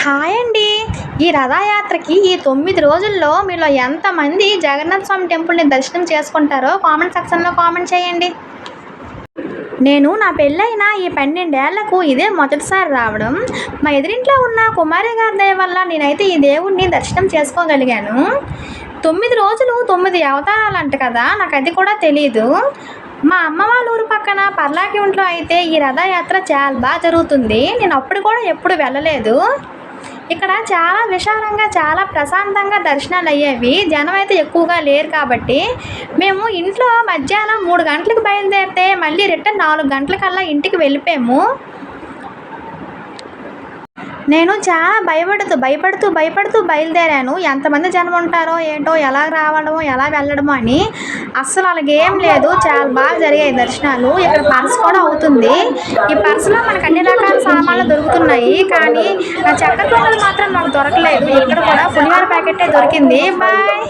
Hi అండి. ఈ రథయాత్రకి ఈ 9 రోజుల్లో మీలో ఎంతమంది జగన్నాథ స్వామి టెంపుల్‌ని దర్శనం చేసుకుంటారో కామెంట్ సెక్షన్‌లో కామెంట్ చేయండి. నేను నా పెళ్ళైన ఈ 12 ఏళ్లకు ఇదే మొదటిసారి రావడం. మా ఎదురింట్లో ఉన్న కుమారి గారి దయ వల్ల నేనైతే ఈ దేవుడిని దర్శనం చేసుకోగలిగాను. 9 రోజులు 9 అవతారాలంట కదా! నాకది కూడా తెలీదు. మా అమ్మ వాళ్ళ ఊరు పక్కన పర్లాకింట్లో అయితే ఈ రథయాత్ర చాలా జరుగుతుంది. నేను అప్పుడు కూడా ఎప్పుడు వెళ్ళలేదు. ఇక్కడ చాలా విశాలంగా చాలా ప్రశాంతంగా దర్శనాలు అయ్యేవి. జనం అయితే ఎక్కువగా లేరు కాబట్టి మేము ఇంట్లో మధ్యాహ్నం 3 గంటలకు బయలుదేరితే మళ్ళీ రిటర్న్ 4 గంటలకల్లా ఇంటికి వెళ్ళిపోయాము. నేను చాలా భయపడుతూ బయలుదేరాను. ఎంతమంది జనం ఉంటారో ఏంటో, ఎలా రావడమో ఎలా వెళ్ళడమో అని. అస్సలు అలాగేం లేదు, చాలా బాగా జరిగాయి దర్శనాలు. ఇక్కడ పర్స్ కూడా అవుతుంది. ఈ పర్సులో మనకు అన్ని రకాల సామాన్లు దొరుకుతున్నాయి, కానీ చక్కెర పొంగల్ మాత్రం నాకు దొరకలేదు. ఇక్కడ కూడా పులిహోర ప్యాకెట్టే దొరికింది. బాయ్.